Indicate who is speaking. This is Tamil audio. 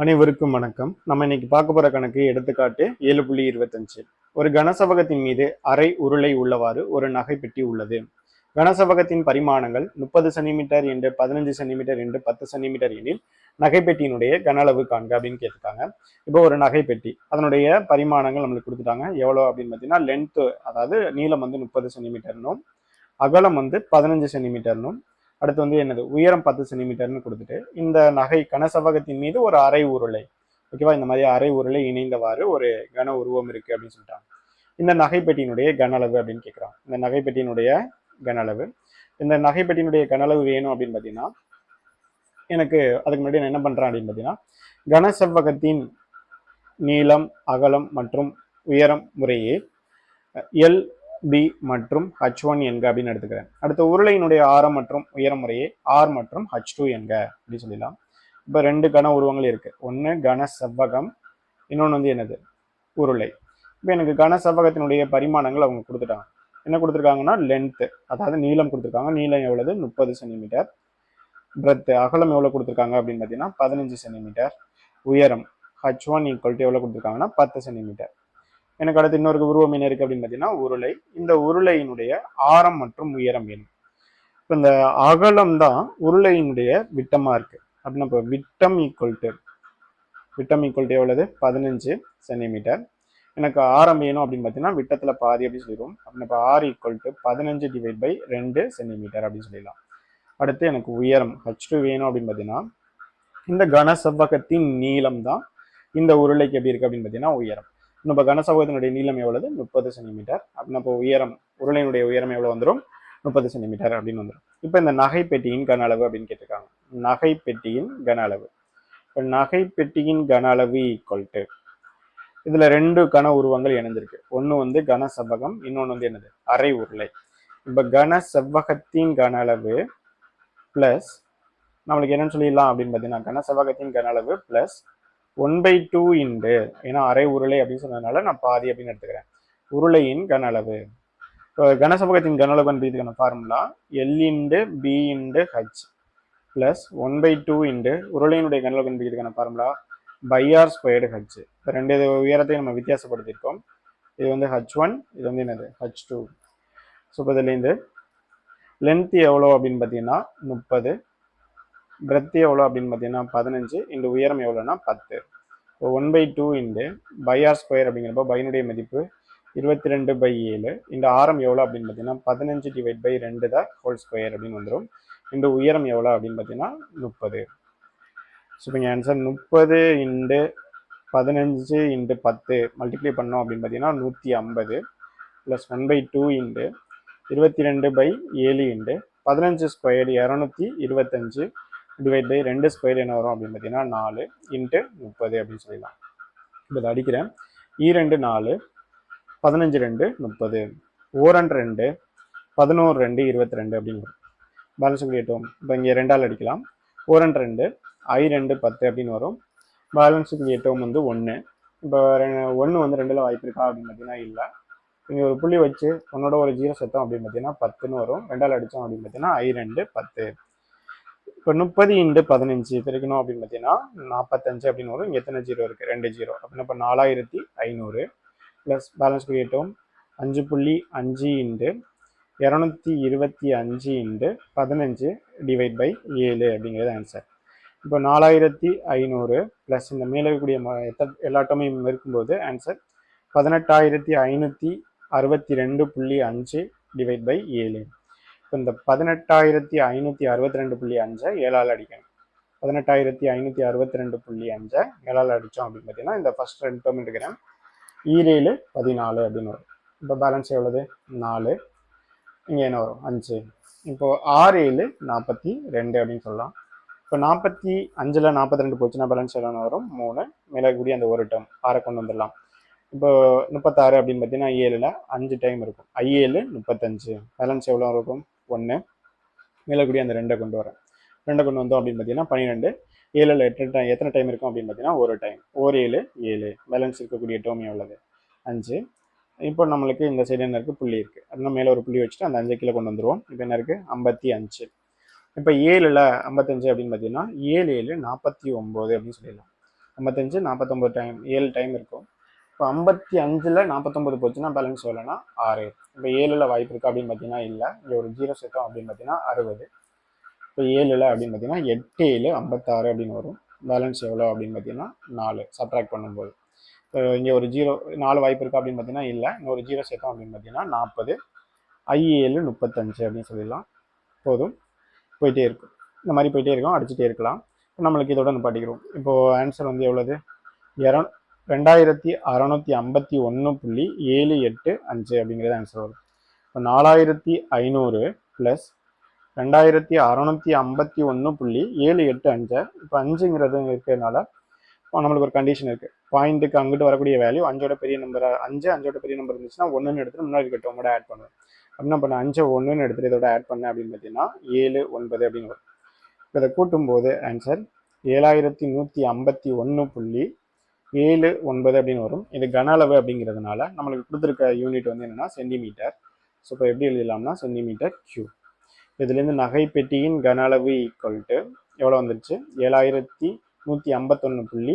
Speaker 1: அனைவருக்கும் வணக்கம். நம்ம இன்னைக்கு பார்க்க போற கணக்கு எடுத்துக்காட்டு 7.25. ஒரு கனசவகத்தின் மீது அரை உருளை உள்ளவாறு ஒரு நகை பெட்டி உள்ளது. கனசவகத்தின் பரிமாணங்கள் 30 சென்டிமீட்டர் என்று 15 சென்டிமீட்டர் என்று 10 சென்டிமீட்டர் எனில் நகைப்பெட்டியினுடைய கன அளவு காண்க அப்படின்னு கேட்டிருக்காங்க. இப்போ ஒரு நகைப்பெட்டி அதனுடைய பரிமாணங்கள் நம்மளுக்கு கொடுத்துட்டாங்க. எவ்வளோ அப்படின்னு பார்த்தீங்கன்னா லென்த், அதாவது நீளம் 30 சென்டிமீட்டர்னும் அகலம் 15 சென்டிமீட்டர்னும் அடுத்து என்னது உயரம் 10 சென்டிமீட்டர்னு கொடுத்துட்டு இந்த நகை கனசவகத்தின் மீது ஒரு அரை உருளை, ஓகேவா, இந்த மாதிரி அரை உருளை இணைந்தவாறு ஒரு கன உருவம் இருக்கு அப்படின்னு சொல்லிட்டாங்க. இந்த நகைப்பெட்டியினுடைய கன அளவு அப்படின்னு கேட்குறாங்க. இந்த நகைப்பெட்டியினுடைய கன அளவு, இந்த நகைப்பெட்டியினுடைய கன அளவு வேணும் அப்படின்னு பார்த்தீங்கன்னா எனக்கு அதுக்கு முன்னாடி நான் என்ன பண்றேன் அப்படின்னு பார்த்தீங்கன்னா கனசெவ்வகத்தின் நீளம், அகலம் மற்றும் உயரம் முறையே எல், பி மற்றும் H1 என்க அப்படின்னு எடுத்துக்கிறேன். அடுத்த உருளையினுடைய ஆரம் மற்றும் உயரம் முறையே ஆர் மற்றும் H2 என்க அப்படின்னு சொல்லிடலாம். இப்போ ரெண்டு கன உருவங்கள் இருக்கு. ஒன்று கன செவ்வகம், இன்னொன்று என்னது உருளை. இப்போ எனக்கு கன செவ்வகத்தினுடைய பரிமாணங்கள் அவங்க கொடுத்துட்டாங்க. என்ன கொடுத்துருக்காங்கன்னா லென்த்து, அதாவது நீளம் கொடுத்துருக்காங்க. நீளம் எவ்வளவு? 30 சென்டிமீட்டர். பிரெத், அகலம் எவ்வளோ கொடுத்துருக்காங்க அப்படின்னு பார்த்தீங்கன்னா 15 சென்டிமீட்டர். உயரம் H1 ஈக்குவல் டு எவ்வளோ கொடுத்துருக்காங்கன்னா 10 சென்டிமீட்டர். எனக்கு அடுத்து இன்னொரு உருவம் என்ன இருக்கு அப்படின்னு பார்த்தீங்கன்னா உருளை. இந்த உருளையினுடைய ஆரம் மற்றும் உயரம் வேணும். இப்போ இந்த அகலம் தான் உருளையினுடைய விட்டமா இருக்கு அப்படின்னா இப்போ விட்டம் ஈக்குவல் டு எவ்வளவு? 15 சென்டிமீட்டர். எனக்கு ஆரம் வேணும் அப்படின்னு பார்த்தீங்கன்னா விட்டத்துல பாதி அப்படின்னு சொல்லிடுவோம். அப்படின்னா இப்போ r equal to 15 divide by 2 centimetre அப்படின்னு சொல்லிடலாம். அடுத்து எனக்கு உயரம் H2 வேணும் அப்படின்னு பார்த்தீங்கன்னா இந்த கன செவ்வகத்தின் நீளம் தான் இந்த உருளைக்கு எப்படி இருக்கு அப்படின்னு பார்த்தீங்கன்னா உயரம். நம்ம கனசவகத்தினுடைய நீளம் எவ்வளவு? 30 சென்டிமீட்டர். அப்படின்னா இப்போ உயரம், உருளையினுடைய உயரம் எவ்வளவு வந்துடும்? 30 சென்டிமீட்டர் அப்படின்னு வந்துடும். இப்போ இந்த நகைப்பெட்டியின் கன அளவு அப்படின்னு கேட்டிருக்காங்க. நகைப்பெட்டியின் கன அளவு, இப்போ நகைப்பெட்டியின் கன அளவு ஈக்குவல் டு இதுல ரெண்டு கன உருவங்கள் இணைஞ்சிருக்கு. ஒன்று கன செவ்வகம், இன்னொன்று என்னது அரை உருளை. இப்போ கன செவ்வகத்தின் கன அளவு பிளஸ் நம்மளுக்கு என்னன்னு சொல்லிடலாம் அப்படின்னு பார்த்தீங்கன்னா கன செவ்வகத்தின் கன அளவு பிளஸ் 1/2 இன்டு, ஏன்னா அரை உருளை அப்படின்னு சொன்னதுனால நான் பாதி அப்படின்னு எடுத்துக்கிறேன், உருளையின் கன அளவு. இப்போ கனசமூகத்தின் கன அளவு இதுக்கான formula L into B into H plus 1/2 into உருளையினுடைய கன அளவு இதுக்கான formula pi R squared H. இப்போ ரெண்டு உயரத்தையும் நம்ம வித்தியாசப்படுத்தியிருக்கோம். இது H1, இது என்னது H2. ஸோ இப்போ இதுலேருந்து லென்த் எவ்வளோ அப்படின்னு பார்த்தீங்கன்னா 30, பிரெத் எவ்வளோ அப்படின்னு பார்த்தீங்கன்னா 15 இன்டு உயரம் எவ்வளோனா 10. இப்போ 1/2 இன்டு பை ஆர் ஸ்கொயர் அப்படிங்கிறப்போ பையனுடைய மதிப்பு 22/7 இந்த ஆரம் எவ்வளோ அப்படின்னு பார்த்தீங்கன்னா 15 டிவைட் பை 2 தான் ஹோல் ஸ்கொயர் அப்படின்னு வந்துடும். இந்த உயரம் எவ்வளோ அப்படின்னு பார்த்தீங்கன்னா 30. ஸோ இப்போ ஆன்சர் 30 இன்டு 15 இன்டு 10 மல்டிப்ளை பண்ணோம் அப்படின்னு பார்த்தீங்கன்னா 150 plus 1/2 into 22/7 into 15 square 225 divide by 2 square என்ன வரும் அப்படின்னு பார்த்தீங்கன்னா 4 இன்ட்டு 30 அப்படின்னு சொல்லிடலாம். இப்போ இதை அடிக்கிறேன். 2 4, 15 2 30, 4 2 11 2 22 அப்படின்னு வரும். பேலன்ஸ் கேட்டோம். இப்போ இங்கே 2ஆல் அடிக்கலாம். 4 2 I2 10 அப்படின்னு வரும். பேலன்ஸுக்கு கேட்டோம் 1. இப்போ 1 2ல் வாய்ப்பு இருக்கா அப்படின்னு பார்த்தீங்கன்னா இல்லை. இங்கே ஒரு புள்ளி வச்சு ஒன்னோட ஒரு 0 சேர்த்தோம் அப்படின்னு பார்த்தீங்கன்னா 10ன்னு வரும். 2ஆல் அடித்தோம் அப்படின்னு பார்த்தீங்கன்னா I2 10. இப்போ 30 இன்டு 15 பிரிக்கணும் அப்படின்னு பார்த்தீங்கன்னா 45 அப்படின்னு வரும். இங்கே எத்தனை 0 இருக்குது? 2 0. அப்படின்னா இப்போ 4500 ப்ளஸ் பேலன்ஸ் கிரியேட்டோம் 5.5 இன்டு 225 இன்டு 15 டிவைட் பை 7 அப்படிங்கிறது ஆன்சர். இப்போ 4500 ப்ளஸ் இந்த மேலே இருக்கக்கூடிய எல்லா டேர்மையும் இருக்கும்போது ஆன்சர் 18,562.5 டிவைட் பை 7. இப்போ இந்த 18,562.5 7ஆல் அடிக்கணும். 18,562.5 7ஆல் அடித்தோம் அப்படின்னு பார்த்தீங்கன்னா இந்த ஃபர்ஸ்ட் ரெண்டு டேர்ம் எடுக்கிறேன். 7 14 அப்படின்னு வரும். இப்போ பேலன்ஸ் எவ்வளவு? 4. இங்கே என்ன வரும்? 5. இப்போ 6 7 42 அப்படின்னு சொல்லலாம். இப்போ 45ல் 42 போச்சுன்னா பேலன்ஸ் எவ்வளோ வரும்? 3. மேலே கூடிய அந்த ஒரு டேர்ம் 6 கொண்டு வந்துடலாம். இப்போ 36 அப்படின்னு பார்த்தீங்கன்னா 7ல் 5 டைம் இருக்கும். I7 35. பேலன்ஸ் எவ்வளோ இருக்கும்? 1. மேலே கூடிய அந்த 2 கொண்டு வரேன். 2 கொண்டு வந்தோம் அப்படின்னு பார்த்தீங்கன்னா 12. 7ல் எத்தனை டைம் இருக்கும் அப்படின்னு பார்த்தீங்கன்னா ஒரு டைம். 4 7 7. பேலன்ஸ் இருக்கக்கூடிய டேர்ம் எவ்வளவு? 5. இப்போ நம்மளுக்கு இந்த சைடு என்ன இருக்குது? புள்ளி இருக்குது. அதனால மேலே ஒரு புள்ளி வச்சுட்டு அந்த 5 கீழே கொண்டு வந்துடுவோம். இப்போ என்ன இருக்குது? 55. இப்போ 7ல் 55 அப்படின்னு பார்த்தீங்கன்னா 7 7 49 அப்படின்னு சொல்லிடலாம். 55 49 டைம் 7 டைம் இருக்கும். இப்போ 55ல் 49 போச்சுன்னா பேலன்ஸ் எவ்வளோனா 6. இப்போ 7ல் வாய்ப்பு இருக்குது அப்படின்னு பார்த்தீங்கன்னா இல்லை. இங்கே ஒரு 0 சேர்த்தோம் அப்படின்னு பார்த்தீங்கன்னா 60. இப்போ 7ல் அப்படின்னு பார்த்தீங்கன்னா 8 7 56 அப்படின்னு வரும். பேலன்ஸ் எவ்வளோ அப்படின்னு பார்த்தீங்கன்னா 4 சப்ட்ராக்ட் பண்ணும்போது. இங்கே ஒரு 0 4 வாய்ப்பு இருக்கா அப்படின்னு பார்த்தீங்கன்னா இல்லை. இன்னொரு 0 சேர்த்தோம் அப்படின்னு பார்த்தீங்கன்னா 40. 7 35 அப்படின்னு சொல்லிடலாம். போதும், போயிட்டே இருக்கும். இந்த மாதிரி போயிட்டே இருக்கும், அடிச்சுட்டே இருக்கலாம். நம்மளுக்கு இதோட படிக்கிறோம். இப்போது ஆன்சர் வந்து எவ்வளவு? 2651.785 அப்படிங்கிறது ஆன்சர் வரும். இப்போ 4500 ப்ளஸ் 2651.785. இப்போ 5ங்கிறது இருக்கிறதுனால நம்மளுக்கு ஒரு கண்டிஷன் இருக்குது. பாயிண்ட்டுக்கு அங்கிட்டு வரக்கூடிய வேல்யூ 5ஓட பெரிய நம்பர் 5ஓட பெரிய நம்பர் இருந்துச்சுன்னா 1ன்னு எடுத்துட்டு முன்னாடி இருக்க டேர்மோட ஆட் பண்ணுவேன். அப்படின்னா இப்போ நான் 5 1ன்னு எடுத்துட்டு இதோட ஆட் பண்ணேன் அப்படின்னு பார்த்தீங்கன்னா 7 9 அப்படின்னு வரும். இப்போ இதை கூட்டும்போது ஆன்சர் 7151.79 அப்படின்னு வரும். இது கன அளவு அப்படிங்கிறதுனால நம்மளுக்கு கொடுத்துருக்க யூனிட் வந்து என்னன்னா சென்டிமீட்டர். ஸோ இப்போ எப்படி எழுதலாம்னா சென்டிமீட்டர் கியூப். இதுலேருந்து நகை பெட்டியின் கன அளவு ஈக்குவல் டு எவ்வளோ வந்துருச்சு? 7151.